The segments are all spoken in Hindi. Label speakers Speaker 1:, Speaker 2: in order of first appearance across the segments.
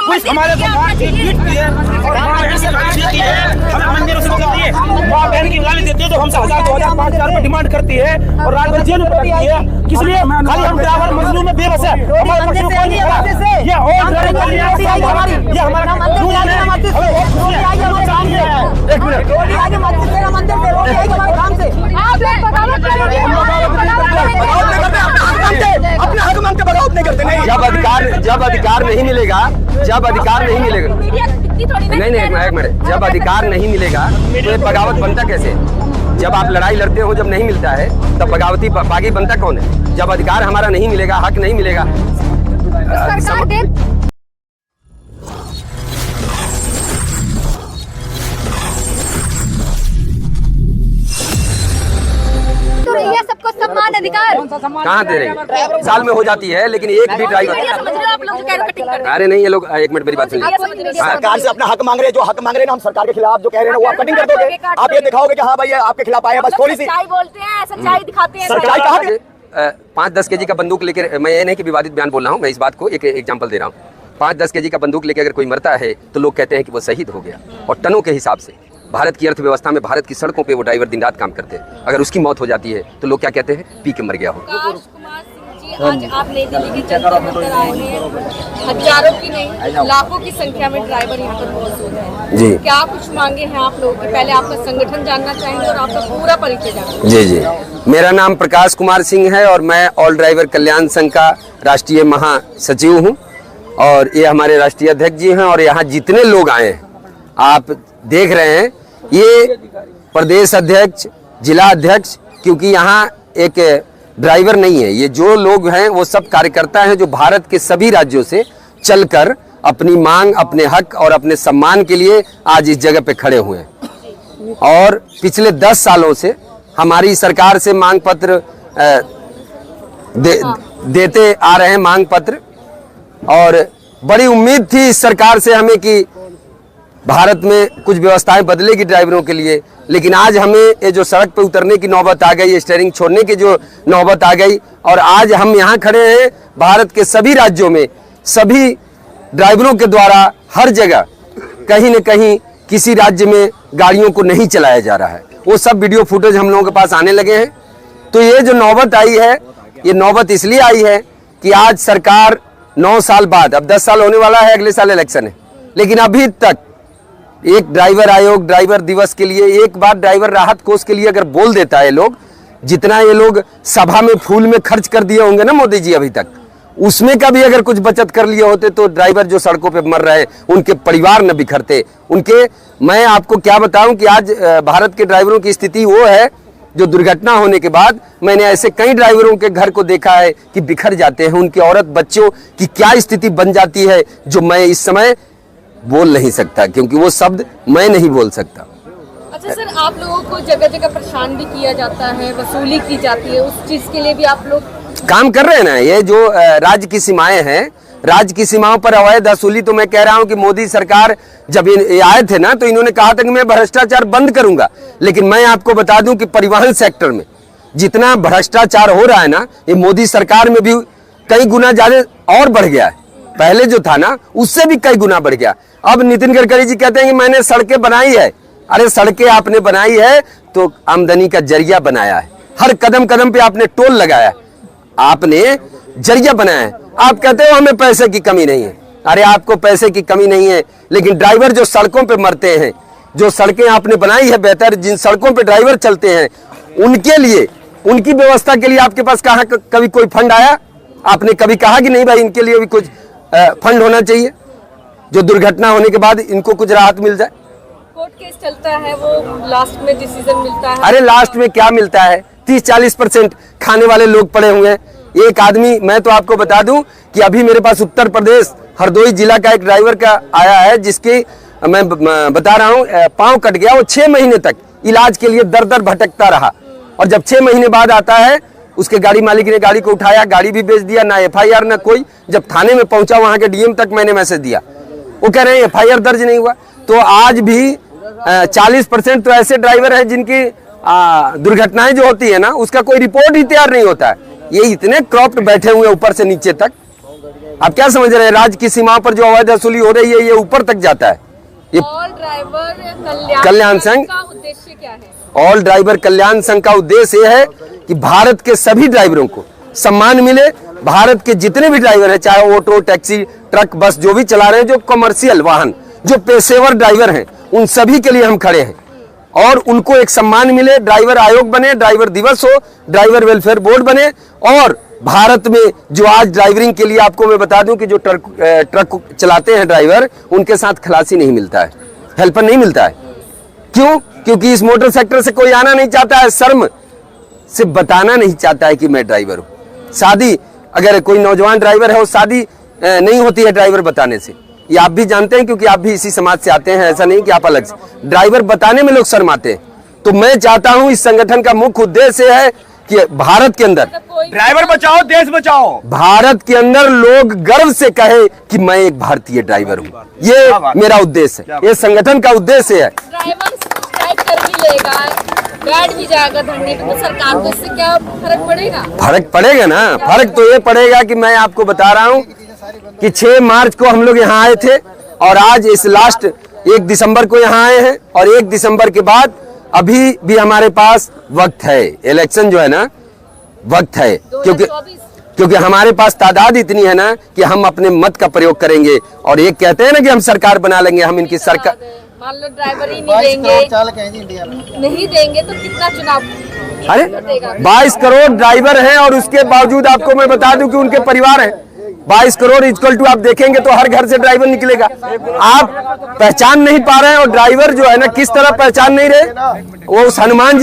Speaker 1: पुलिस हमारे को मार के पीटती है और हमें मंदिरों से मतलब दिए माँ बहन की गाली देती है तो हमसे 1000 2000 5000 रुपए डिमांड करती है और रात भर जेल में रखती है। किस लिए? खाली हम ड्राइवर मजलूम में बेबस है, हमारे पक्ष में कोई नहीं खड़ा। ये और ये हमारा रूल है। एक मिनट,
Speaker 2: अपने हक मांगते बगावत नहीं करते। नहीं, जब अधिकार नहीं मिलेगा, नहीं एक मिनट, जब अधिकार नहीं मिलेगा तो ये बगावत बनता कैसे? जब आप लड़ाई लड़ते हो, जब नहीं मिलता है तब बगावती बागी बनता कौन है? जब अधिकार हमारा नहीं मिलेगा, हक नहीं मिलेगा।
Speaker 3: सबको समान अधिकार
Speaker 2: कहाँ दे रही है? साल में हो जाती है, लेकिन एक भी ड्राइवर। अरे नहीं, ये लोग एक मिनट मेरी बात सुनिए। सरकार से अपना हक मांग रहे हैं, जो हक मांग रहे हैं ना, हम सरकार के खिलाफ जो कह रहे हैं वो आप कटिंग कर दोगे। आप ये दिखाओगे कि हाँ भाई आपके खिलाफ आए, बस थोड़ी सी
Speaker 3: सच्चाई बोलते हैं, सच्चाई दिखाते हैं।
Speaker 2: सच्चाई कहाँ? 5-10 kg का बंदूक लेकर, मैं ये नहीं कि विवादित बयान बोल रहा हूँ, मैं इस बात को एक एग्जांपल दे रहा हूँ। 5-10 kg का बंदूक लेकर अगर कोई मरता है तो लोग कहते हैं कि वो शहीद हो गया, और टनों के हिसाब से भारत की अर्थव्यवस्था में, भारत की सड़कों पे वो ड्राइवर दिन रात काम करते हैं। अगर उसकी मौत हो जाती है तो लोग क्या कहते हैं? पी के मर गया हो।
Speaker 3: प्रकाश कुमार सिंह जी, आज आप नई दिल्ली की जनता मंदिर आए हैं, हजारों की नहीं लाखों की संख्या में ड्राइवर यहाँ पर मौजूद हैं
Speaker 2: जी।
Speaker 3: क्या कुछ मांगे हैं आप लोगों की? पहले आपका संगठन जानना चाहेंगे और आपका पूरा परिचय जानना।
Speaker 2: जी, मेरा नाम प्रकाश कुमार सिंह है और मैं ऑल ड्राइवर कल्याण संघ का राष्ट्रीय महासचिव हूँ, और ये हमारे राष्ट्रीय अध्यक्ष जी हैं। और यहाँ जितने लोग आए हैं आप देख रहे हैं, ये प्रदेश अध्यक्ष, जिला अध्यक्ष, क्योंकि यहाँ एक ड्राइवर नहीं है, ये जो लोग हैं वो सब कार्यकर्ता हैं जो भारत के सभी राज्यों से चलकर अपनी मांग, अपने हक और अपने सम्मान के लिए आज इस जगह पे खड़े हुए हैं। और पिछले 10 सालों से हमारी सरकार से मांग पत्र देते आ रहे हैं, मांग पत्र, और बड़ी उम्मीद थी इस सरकार से हमें कि भारत में कुछ व्यवस्थाएं बदलेगी ड्राइवरों के लिए। लेकिन आज हमें ये जो सड़क पे उतरने की नौबत आ गई, स्टीयरिंग छोड़ने की जो नौबत आ गई, और आज हम यहाँ खड़े हैं भारत के सभी राज्यों में सभी ड्राइवरों के द्वारा हर जगह कहीं न कहीं किसी राज्य में गाड़ियों को नहीं चलाया जा रहा है। वो सब वीडियो फुटेज हम लोगों के पास आने लगे हैं। तो ये जो नौबत आई है, ये नौबत इसलिए आई है कि आज सरकार 9 साल बाद, अब 10 साल होने वाला है, अगले साल इलेक्शन है, लेकिन अभी तक एक ड्राइवर आयोग, ड्राइवर दिवस के लिए, एक बार ड्राइवर राहत कोष के लिए अगर बोल देता है लोग, जितना ये लोग सभा में फूल में खर्च कर दिए होंगे ना मोदी जी अभी तक, उसमें का भी अगर कुछ बचत कर लिए होते तो ड्राइवर जो सड़कों पे मर रहे उनके परिवार न बिखरते उनके। मैं आपको क्या बताऊं कि आज भारत के ड्राइवरों की स्थिति वो है जो दुर्घटना होने के बाद मैंने ऐसे कई ड्राइवरों के घर को देखा है कि बिखर जाते हैं, उनके औरत बच्चों की क्या स्थिति बन जाती है जो मैं इस समय बोल नहीं सकता, क्योंकि वो शब्द मैं नहीं बोल सकता।
Speaker 3: अच्छा सर, आप लोगों को जगह जगह परेशान भी किया जाता है, वसूली की जाती है, उस चीज के लिए भी आप लोग
Speaker 2: काम कर रहे हैं ना। ये जो राज्य की सीमाएं हैं, राज्य की सीमाओं पर अवैध वसूली, तो मैं कह रहा हूं कि मोदी सरकार जब ये आए थे ना तो इन्होंने कहा था कि मैं भ्रष्टाचार बंद करूंगा, लेकिन मैं आपको बता दूं कि परिवहन सेक्टर में जितना भ्रष्टाचार हो रहा है ना, ये मोदी सरकार में भी कई गुना ज्यादा और बढ़ गया है। पहले जो था ना उससे भी कई गुना बढ़ गया। अब नितिन गडकरी जी कहते हैं कि मैंने सड़कें बनाई है। अरे सड़कें आपने बनाई है तो आमदनी का जरिया बनाया है, हर कदम कदम पे आपने टोल लगाया है, आपने जरिया बनाया है। आप कहते हो हमें पैसे की कमी नहीं है, अरे आपको पैसे की कमी नहीं है, लेकिन ड्राइवर जो सड़कों पे मरते हैं, जो सड़कें आपने बनाई है बेहतर, जिन सड़कों पे ड्राइवर चलते हैं, उनके लिए, उनकी व्यवस्था के लिए आपके पास कहाँ कभी कोई फंड आया? आपने कभी कहा कि नहीं भाई इनके लिए भी कुछ फंड होना चाहिए जो दुर्घटना होने के बाद इनको कुछ राहत मिल जाए?
Speaker 3: कोर्ट केस चलता है, वो लास्ट में डिसीजन मिलता है।
Speaker 2: अरे लास्ट में क्या मिलता है? 30-40% खाने वाले लोग पड़े हुए हैं। एक आदमी, मैं तो आपको बता दूं कि अभी मेरे पास उत्तर प्रदेश हरदोई जिला का एक ड्राइवर का आया है, जिसके मैं बता रहा हूँ पाँव कट गया। वो 6 महीने तक इलाज के लिए दर दर भटकता रहा, और जब 6 महीने बाद आता है, उसके गाड़ी मालिक ने गाड़ी को उठाया, गाड़ी भी बेच दिया, ना FIR ना कोई। जब थाने में पहुंचा, वहां के DM तक मैंने मैसेज दिया, वो कह रहे हैं FIR दर्ज नहीं हुआ। तो आज भी 40% तो ऐसे ड्राइवर हैं जिनकी दुर्घटनाएं जो होती है ना, उसका कोई रिपोर्ट ही तैयार नहीं होता है। ये इतने क्रॉप्ड बैठे हुए ऊपर से नीचे तक। आप क्या समझ रहे हैं? राज्य की सीमाओं पर जो अवैध वसूली हो रही है ये ऊपर तक जाता है। ये
Speaker 3: ऑल ड्राइवर
Speaker 2: कल्याण संघ
Speaker 3: का उद्देश्य क्या है?
Speaker 2: ऑल ड्राइवर कल्याण संघ का उद्देश्य ये है कि भारत के सभी ड्राइवरों को सम्मान मिले। भारत के जितने भी ड्राइवर हैं, चाहे ऑटो, टैक्सी, ट्रक, बस जो भी चला रहे हैं, जो कमर्शियल वाहन, जो पेशेवर ड्राइवर हैं, उन सभी के लिए हम खड़े हैं और उनको एक सम्मान मिले। ड्राइवर आयोग बने, ड्राइवर दिवस हो, ड्राइवर वेलफेयर बोर्ड बने और भारत में जो आज ड्राइवरिंग के लिए आपको मैं बता दूं कि जो ट्रक चलाते हैं ड्राइवर, उनके साथ खलासी नहीं मिलता है, हेल्पर नहीं मिलता है। क्यों? क्योंकि इस मोटर सेक्टर से कोई आना नहीं चाहता है, शर्म से बताना नहीं चाहता है कि मैं ड्राइवर हूं। शादी अगर कोई नौजवान ड्राइवर है, वो शादी नहीं होती है ड्राइवर बताने से। ये आप भी जानते हैं क्योंकि आप भी इसी समाज से आते हैं, ऐसा नहीं कि आप अलग से। ड्राइवर बताने में लोग शर्माते हैं। तो मैं चाहता हूं, इस संगठन का मुख्य उद्देश्य है कि भारत के अंदर
Speaker 1: ड्राइवर बचाओ, देश बचाओ।
Speaker 2: भारत के अंदर लोग गर्व से कहे कि मैं एक भारतीय ड्राइवर हूं। ये मेरा उद्देश्य है, ये संगठन का उद्देश्य है।
Speaker 3: ड्राइवर स्ट्राइक कर भी लेगा, बैठ भी जाएगा धरने पे, तो सरकार को इससे क्या फर्क पड़ेगा?
Speaker 2: फर्क पड़ेगा ना। फर्क तो ये पड़ेगा कि मैं आपको बता रहा हूं कि 6 मार्च को हम लोग यहाँ आए थे और आज इस लास्ट 1 दिसंबर को यहाँ आए हैं और 1 दिसंबर के बाद अभी भी हमारे पास वक्त है। इलेक्शन जो है ना, वक्त है, क्योंकि हमारे पास तादाद इतनी है ना कि हम अपने मत का प्रयोग करेंगे। और एक कहते हैं ना कि हम सरकार बना लेंगे, हम इनकी सरकार।
Speaker 3: मान लो ड्राइवर ही नहीं देंगे तो कितना चुनाव?
Speaker 2: अरे 22 करोड़ ड्राइवर हैं और उसके बावजूद आपको मैं बता दूं कि उनके परिवार हैं। 22 करोड़ इक्वल टू आप देखेंगे तो हर घर से ड्राइवर निकलेगा। आप पहचान नहीं पा रहे हैं और ड्राइवर जो है ना किस तरह पहचान नहीं रहे, वो उस हनुमान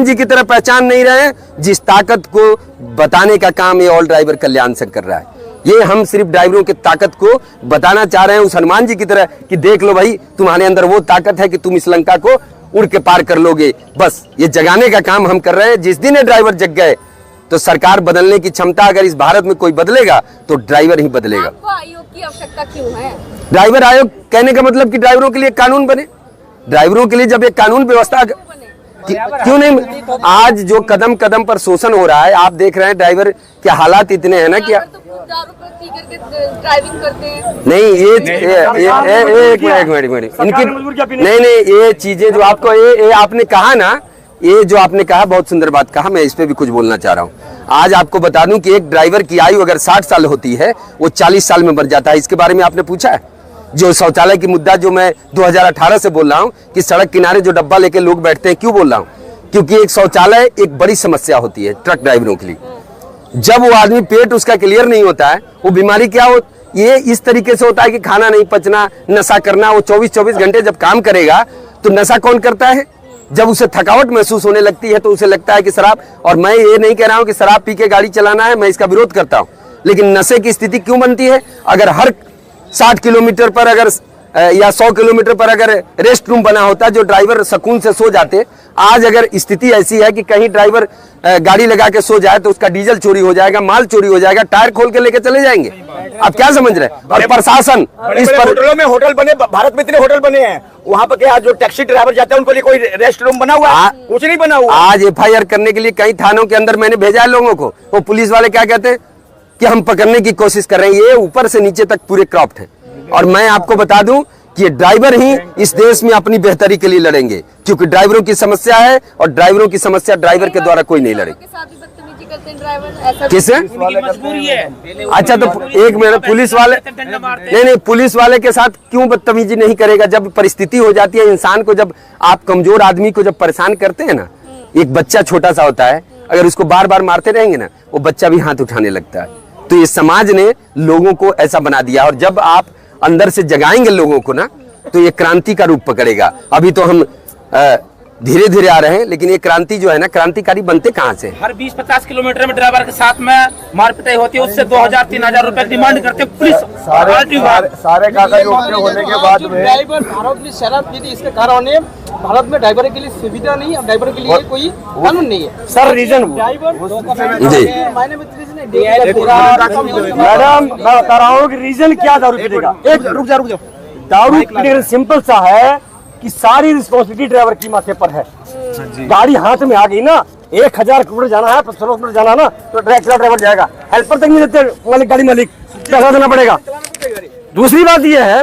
Speaker 2: जी की तरह पहचान नहीं रहे। जिस ताकत को बताने का काम ये ऑल ड्राइवर कल्याण संघ कर रहा है। ये हम सिर्फ ड्राइवरों की ताकत को बताना चाह रहे हैं उस हनुमान जी की तरह कि देख लो भाई, तुम्हारे अंदर वो ताकत है कि तुम इस लंका को उड़ के पार कर लोगे। बस ये जगाने का काम हम कर रहे हैं। जिस दिन ये ड्राइवर जग गए तो सरकार बदलने की क्षमता, अगर इस भारत में कोई बदलेगा तो ड्राइवर ही बदलेगा।
Speaker 3: आपको आयोग की आवश्यकता क्यों है?
Speaker 2: ड्राइवर आयोग कहने का मतलब कि ड्राइवरों के लिए कानून बने। ड्राइवरों के लिए जब एक कानून व्यवस्था क्यों नहीं? आज जो कदम कदम पर शोषण हो रहा है, आप देख रहे हैं ड्राइवर के हालात इतने हैं ना कि
Speaker 3: ड्राइविंग करते हैं।
Speaker 2: नहीं, एक मिनट इनकी नहीं, ये चीजें जो आपको ये आपने कहा ना, ये जो आपने कहा बहुत सुंदर बात कहा, मैं इस पे भी कुछ बोलना चाह रहा हूँ। आज आपको बता दूं कि एक ड्राइवर की आयु अगर 60 साल होती है, वो 40 साल में मर जाता है। इसके बारे में आपने पूछा है? जो शौचालय की मुद्दा जो मैं 2018 से बोल रहा हूँ कि सड़क किनारे जो डब्बा लेके लोग बैठते हैं, क्यों बोल रहा हूँ? क्योंकि एक शौचालय एक बड़ी समस्या होती है ट्रक ड्राइवरों के लिए। जब वो आदमी पेट उसका क्लियर नहीं होता है, वो बीमारी क्या हो, ये इस तरीके से होता है कि खाना नहीं पचना, नशा करना। वो 24 घंटे जब काम करेगा तो नशा कौन करता है? जब उसे थकावट महसूस होने लगती है तो उसे लगता है कि शराब, और मैं ये नहीं कह रहा हूं कि शराब पी के गाड़ी चलाना है, मैं इसका विरोध करता हूं, लेकिन नशे की स्थिति क्यों बनती है? अगर हर 60 किलोमीटर पर अगर या 100 किलोमीटर पर अगर रेस्ट रूम बना होता जो ड्राइवर सुकून से सो जाते। आज अगर स्थिति ऐसी है कि कहीं ड्राइवर गाड़ी लगा के सो जाए तो उसका डीजल चोरी हो जाएगा, माल चोरी हो जाएगा, टायर खोल के लेके चले जाएंगे। आप क्या समझ रहे हैं? और प्रशासन इस पर
Speaker 1: होटलों में होटल बने, भारत में इतने होटल बने हैं, वहाँ पर क्या जो टैक्सी ड्राइवर जाते हैं उनको लिए कोई रेस्ट रूम बना हुआ है? कुछ नहीं बना हुआ।
Speaker 2: आज FIR करने के लिए कई थानों के अंदर मैंने भेजा है लोगों को। वो पुलिस वाले क्या कहते हैं कि हम पकड़ने की कोशिश कर रहे हैं। ये ऊपर से नीचे तक पूरे क्रॉप्ड है। और मैं आपको बता दूं कि ड्राइवर ही इस देश में अपनी बेहतरी के लिए लड़ेंगे, क्योंकि ड्राइवरों की समस्या है और ड्राइवरों की समस्या ड्राइवर के द्वारा कोई नहीं लड़ेगा। किसे?
Speaker 1: मजबूरी है।
Speaker 2: अच्छा, तो एक मिनट, पुलिस वाले नहीं, पुलिस वाले के साथ क्यों बदतमीजी नहीं करेगा? जब परिस्थिति हो जाती है इंसान को, जब आप कमजोर आदमी को जब परेशान करते हैं ना, एक बच्चा छोटा सा होता है, अगर उसको बार बार मारते रहेंगे ना, वो बच्चा भी हाथ उठाने लगता है। तो ये समाज ने लोगों को ऐसा बना दिया, और जब आप अंदर से जगाएंगे लोगों को ना, तो ये क्रांति का रूप पकड़ेगा। अभी तो हम धीरे धीरे आ रहे हैं, लेकिन ये क्रांति जो है ना, क्रांतिकारी बनते कहाँ से?
Speaker 1: हर 20-50 किलोमीटर में ड्राइवर के साथ में मारपिटाई होती है, उससे 2000-3000 रुपए डिमांड करते पुलिस।
Speaker 4: सारे कागज ओके होने के बाद में
Speaker 5: ड्राइवर भारत में शराब पीती, इसके कारण भारत में ड्राइवर के लिए सुविधा नहीं, ड्राइवर के लिए कोई कानून नहीं है।
Speaker 1: सर रीजन
Speaker 4: मैडम मैं बता रहा हूँ कि रीजन क्या दारू पीने का। एक रुक जाओ दारू पीने का सिंपल सा है कि सारी रिस्पॉन्सिबिलिटी ड्राइवर की माथे पर है। गाड़ी हाथ में आ गई ना, 1000 किलोमीटर जाना है, 1500 किलोमीटर जाना है ना, तो ड्राइवर जाएगा, हेल्पर तक नहीं देते मालिक, गाड़ी मालिक, पैसा देना पड़ेगा। दूसरी बात यह है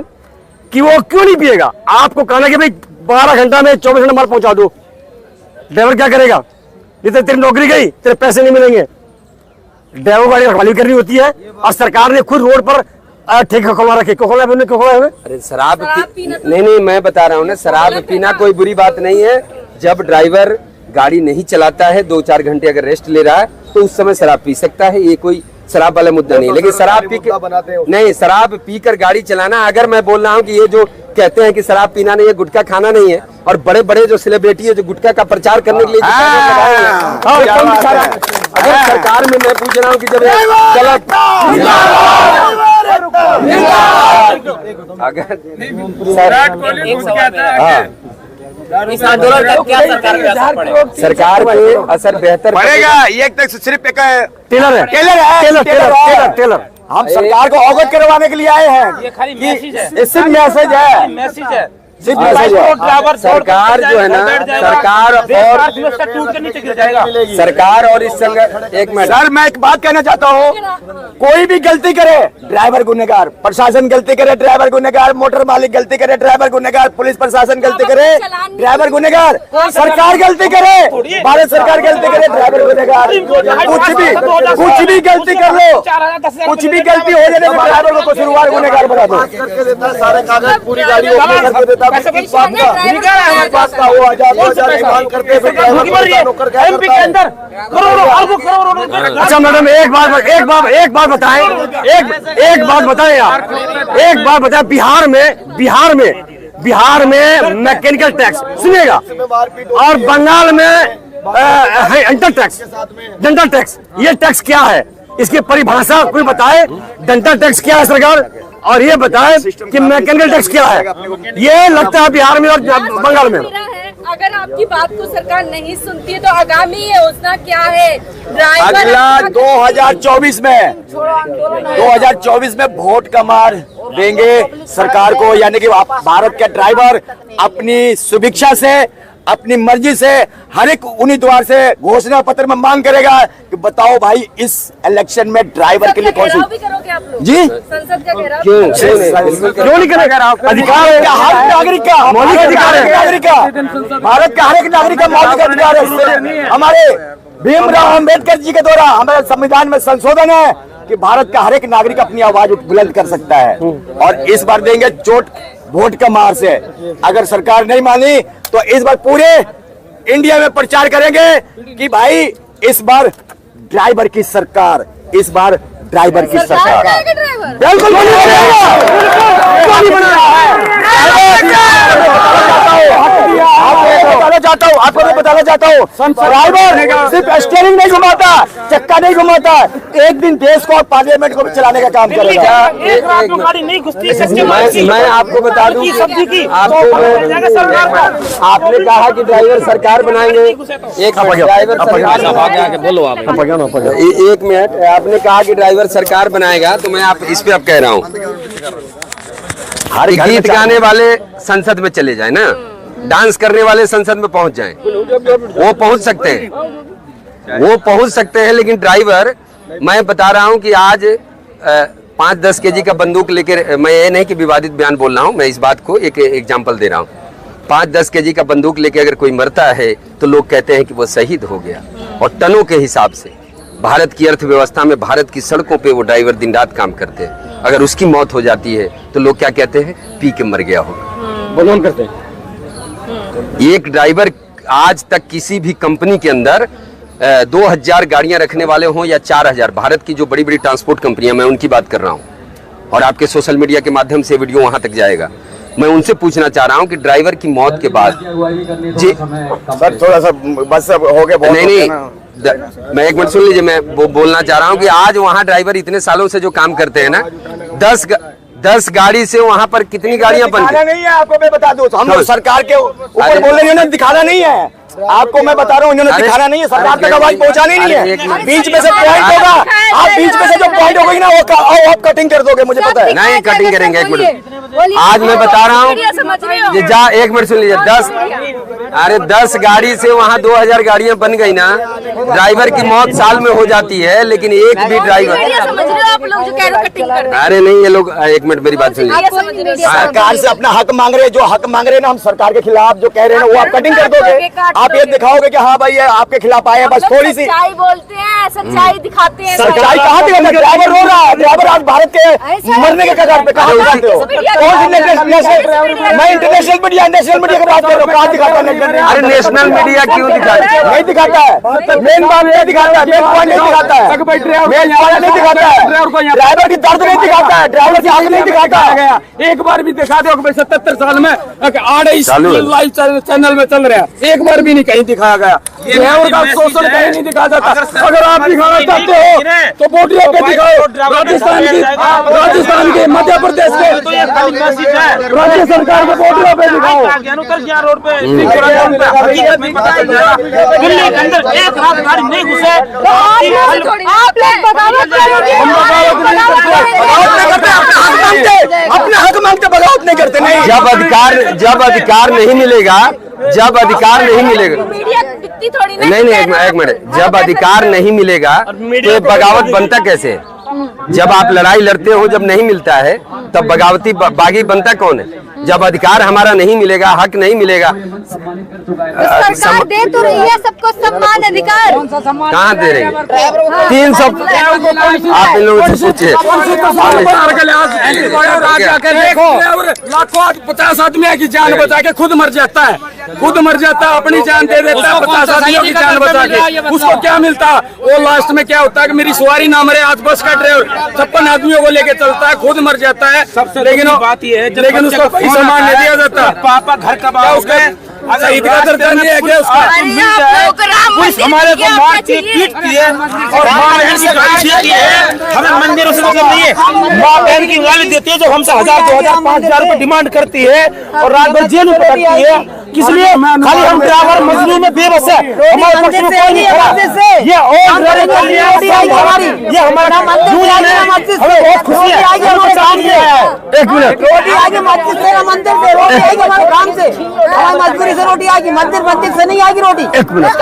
Speaker 4: कि वो क्यों नहीं पिएगा। आपको कहना कि भाई 12 घंटा में 24 घंटा माल पहुंचा दो, ड्राइवर क्या करेगा? जितने तेरी नौकरी गई, तेरे पैसे नहीं मिलेंगे। ड्राइवर गाड़ी रखवाली करनी होती है, और सरकार ने खुद रोड पर ठेका खोला रखे। खोला है
Speaker 2: अरे शराब नहीं, मैं बता रहा हूँ ना, शराब पीना कोई बुरी बात नहीं है। जब ड्राइवर गाड़ी नहीं चलाता है, 2-4 घंटे अगर रेस्ट ले रहा है, तो उस समय शराब पी सकता है, ये कोई शराब वाला मुद्दा नहीं। लेकिन शराब पी नहीं, शराब पीकर गाड़ी चलाना, अगर मैं बोल रहा हूँ कि ये जो कहते हैं कि शराब पीना नहीं है, गुटखा खाना नहीं है, और बड़े बड़े जो सेलिब्रिटी है जो गुटखा का प्रचार करने के लिए अगर सरकार में मैं पूछ रहा हूँ कि जब
Speaker 5: इस आंदोलन का क्या सरकार पे असर पड़ेगा?
Speaker 2: सरकार पे असर बेहतर
Speaker 6: पड़ेगा। ये एक तक सिर्फ एक
Speaker 4: टेलर है, टेलर।
Speaker 6: हम सरकार को अवगत करवाने के लिए आए हैं।
Speaker 5: ये खाली मैसेज है,
Speaker 6: ये सिर्फ मैसेज है,
Speaker 5: मैसेज है।
Speaker 2: सरकार जो है ना, सरकार
Speaker 5: टूट कर नीचे गिर जाएगा।
Speaker 2: सरकार और इस संगठन, एक मिनट
Speaker 6: सर मैं एक बात कहना चाहता हूँ, कोई भी गलती करे ड्राइवर गुनहगार, प्रशासन गलती करे ड्राइवर गुनहगार, मोटर मालिक गलती करे ड्राइवर गुनहगार, पुलिस प्रशासन गलती करे ड्राइवर गुनहगार, सरकार गलती करे, भारत सरकार गलती करे ड्राइवर गुनहगार। कुछ भी गलती कर लो, कुछ भी गलती हो जाने पर ड्राइवर को कसूरवार गुनहगार बना दो। सारे कागज पूरी गाड़ी करके देता
Speaker 2: अच्छा
Speaker 4: मैडम, एक बात बताएं, एक बात बताएं यार, एक बात बताएं। बिहार में मैकेनिकल टैक्स सुनिएगा, और बंगाल में डेंटल टैक्स। ये टैक्स क्या है, इसकी परिभाषा कोई बताए। डेंटल टैक्स क्या है सरकार, और ये बताए कि मैकेनिकल टैक्स क्या है। ये लगता है बिहार में और बंगाल में।
Speaker 3: अगर आपकी बात को सरकार नहीं सुनती है तो आगामी योजना क्या है?
Speaker 6: अगला 2024 में वोट का मार देंगे सरकार को, यानी कि भारत के ड्राइवर अपनी सुभिक्षा से, अपनी मर्जी से, हर एक उम्मीदवार से घोषणा पत्र में मांग करेगा कि बताओ भाई इस इलेक्शन में ड्राइवर के लिए कौन सी जी
Speaker 3: संसद का घेराव
Speaker 6: क्यों नहीं करेगा? अधिकार है, हर नागरिक का मौलिक अधिकार है, नागरिक का, भारत का हर एक नागरिक का मौलिक अधिकार है। हमारे भीमराव अम्बेडकर जी के द्वारा हमारे संविधान में संशोधन है कि भारत का हर एक नागरिक अपनी आवाज बुलंद कर सकता है, और इस बार देंगे चोट वोट का मार से। अगर सरकार नहीं मानी तो इस बार पूरे इंडिया में प्रचार करेंगे कि भाई इस बार ड्राइवर की सरकार, इस बार ड्राइवर की सरकार। बिल्कुल आपको मैं बताना चाहता हूँ, ड्राइवर सिर्फ स्टीयरिंग नहीं घुमाता, चक्का नहीं घुमाता, एक दिन देश को और पार्लियामेंट को भी चलाने का काम करेगा।
Speaker 1: एक रात में गाड़ी नहीं घुसती।
Speaker 2: मैं आपको बता दूं, आपने कहा कि ड्राइवर सरकार बनाएंगे। एक ड्राइवर सरकार बोलो आप, एक मिनट, आपने कहा कि ड्राइवर सरकार बनाएगा, तो मैं आप इस पे अब कह रहा हूँ, गीत गाने वाले संसद में चले जाए ना, डांस करने वाले संसद में पहुंच जाएं, वो पहुंच सकते हैं, लेकिन ड्राइवर, मैं बता रहा हूं कि आज 5-10 केजी का बंदूक लेकर, मैं ये नहीं कि विवादित बयान बोल रहा हूं, मैं इस बात को एक एग्जांपल दे रहा हूं। 5-10 केजी का बंदूक लेके अगर कोई मरता है तो लोग कहते हैं कि वो शहीद हो गया, और टनों के हिसाब से भारत की अर्थव्यवस्था में, भारत की सड़कों पे वो ड्राइवर दिन रात काम करते हैं। अगर उसकी मौत हो जाती है तो लोग क्या कहते हैं, पी के मर गया होगा,
Speaker 4: बदनाम करते हैं।
Speaker 2: एक ड्राइवर आज तक किसी भी कंपनी के अंदर 2000 गाड़ियां रखने वाले हों या 4000, भारत की जो बड़ी बड़ी ट्रांसपोर्ट कंपनियां, मैं उनकी बात कर रहा हूं, और आपके सोशल मीडिया के माध्यम से वीडियो वहां तक जाएगा। मैं उनसे पूछना चाह रहा हूं कि ड्राइवर की मौत के बाद जी
Speaker 6: सर थोड़ा सा बस हो गया,
Speaker 2: नहीं, मैं एक मिनट सुन लीजिए, मैं वो बोलना चाह रहा हूं कि आज वहां ड्राइवर इतने सालों से जो काम करते हैं ना, 10 गाड़ी से वहां पर कितनी गाड़ियां बनती
Speaker 6: नहीं है। आपको मैं बता दूं, हम लोग सरकार के ऊपर बोल रहे हैं, दिखाना नहीं है। आपको मैं बता रहा हूँ, इन्होंने दिखाना नहीं है, सरकार तक आवाज पहुंचानी नहीं है। बीच में से पॉइंट होगा, आप बीच में से जो पॉइंट होगी ना, वो आप कटिंग कर दोगे, मुझे पता है।
Speaker 2: नहीं कटिंग करेंगे, एक मिनट, आज मैं बता रहा हूँ, एक मिनट सुन लीजिए, अरे 10 गाड़ी से वहाँ 2000 गाड़ियाँ बन गई ना। ड्राइवर की मौत साल में हो जाती है, लेकिन एक भी ड्राइवर।
Speaker 3: समझ रहे हो आप लोग जो कह रहे हो कटिंग कर रहे
Speaker 2: अरे नहीं, ये लोग एक मिनट मेरी बात सुनिए।
Speaker 6: सरकार से अपना हक मांग रहे हैं, जो हक मांग रहे हैं ना, हम सरकार के खिलाफ जो कह रहे हैं ना, वो आप कटिंग कर दोगे। आप ये दिखाओगे कि हाँ भाई ये आपके खिलाफ आए हैं, बस थोड़ी सी
Speaker 3: सच्चाई बोलते हैं, सच्चाई दिखाते हैं।
Speaker 6: सच्चाई कहाँ दिखाते हैं? ड्राइवर रो रहा है, ड्राइवर आज भारत के मरने के कगार पे, कहाँ दिखाते हो? कौन सी मैं इंटरनेशनल मीडिया, नेशनल मीडिया की बात कर रहा हूँ, कहाँ दिखाता है?
Speaker 2: अरे नेशनल मीडिया क्यों दिखाता है?
Speaker 6: नहीं दिखाता है, मेन बात नहीं दिखाता है, मेन पॉइंट नहीं दिखाता है, मेन पॉइंट नहीं दिखाता है, ड्राइवर की दर्द नहीं दिखाता है, ड्राइवर की आग नहीं दिखाता है।
Speaker 1: एक बार भी दिखा दो कि 77 साल में आड़े लाइव चैनल में चल रहा है, एक बार भी नहीं कहीं दिखाया गया। ड्राइवर का शोषण कहीं नहीं दिखाया जाता। अगर आप दिखाना चाहते हो तो बोटियों पे दिखाओ, राजस्थान के, मध्य प्रदेश के, राज्य सरकार के बोटियों पे दिखाओ। रोड पे दिल्ली के अंदर एक रात गाड़ी नहीं घुसे।
Speaker 3: आप लोग बगावत
Speaker 6: अपने हक मांगते बगावत नहीं करते। नहीं,
Speaker 2: जब अधिकार नहीं मिलेगा, जब अधिकार नहीं मिलेगा,
Speaker 3: मीडिया इतनी थोड़ी ना।
Speaker 2: नहीं एक मिनट, जब अधिकार नहीं मिलेगा तो बगावत बनता कैसे? जब आप लड़ाई लड़ते हो, जब नहीं मिलता है तब बगावती बागी बनता कौन है? जब अधिकार हमारा नहीं मिलेगा, हक नहीं मिलेगा।
Speaker 3: सरकार दे तो रही है सबको सम्मान अधिकार।
Speaker 2: कहाँ दे रही है? 300। आप इन लोगों से पूछिए।
Speaker 1: लाखों 50 आदमी की जान बचा के खुद मर जाता है, खुद मर जाता है, अपनी जान दे देता है 50 आदमियों की जान बचा के। उसको क्या मिलता है? वो लास्ट में क्या होता है कि मेरी सवारी ना मरे। आज बस का ड्राइवर 56 आदमियों को लेके चलता है, खुद मर जाता है। लेकिन बात ये है, लेकिन उसको कोई सम्मान नहीं दिया जाता। पापा घर का उसका शहीद का दर्जा नहीं है क्या उसका?
Speaker 3: पुलिस
Speaker 1: हमारे को मारती है, पीटती है और माँ बहन की गाली देती है। हमें मंदिरों से मतलब नहीं है। माँ बहन की गाली देती है जो हमसे 1000, 2000, 5000 रुपए डिमांड करती है और रात भर जेल में पकड़ती है। किस लिए? खाली हम ड्राइवर मजलूम में बेबस है, हमारे पक्ष में कोई नहीं खड़ा। ये और ये हमारा हमें बहुत खुशी है।
Speaker 6: एक मिनट,
Speaker 7: रोटी आएगी मस्जिद से, मंदिर से रोटी आएगी, हमारे काम से, हमारी मजदूरी से रोटी आएगी, मंदिर से नहीं आएगी रोटी।
Speaker 6: एक मिनट,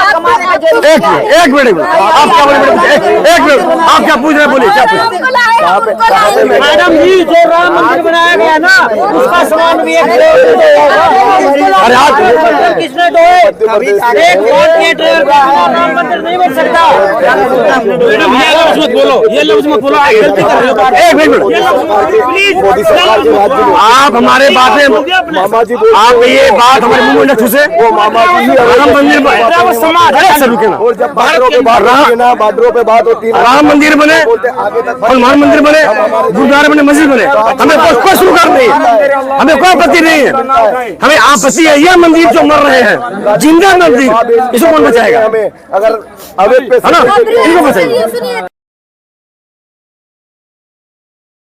Speaker 6: आप क्या पूछ रहे हैं? बोलिए क्या पूछ रहे?
Speaker 7: मैडम जी, जो राम मंदिर बनाया गया ना, उसका सामान भी
Speaker 6: अरे आप
Speaker 7: किसने ढोए? एक राम मंदिर नहीं बन सकता।
Speaker 1: मैडम ये लफ्ज मत बोलो, ये लफ्ज मत बोलो, आप गलती कर रहे हो।
Speaker 6: एक मिनट, आप हमारे बातें, आप ये बात हमारे मुंह में न ठुसे। वो मामा जी राम मंदिर रुके ना, और जब बार्डरों पे बात होती है, राम मंदिर बने, हनुमान मंदिर बने, गुरुद्वारा बने, मस्जिद बने, हमें कोई शुरुआत नहीं है, हमें कोई आपत्ति नहीं है। हमें आपत्ति है यह मंदिर जो मर रहे हैं, जिंदा मंदिर, इसको कौन बचाएगा? अगर है ना, इनको बचाएगा।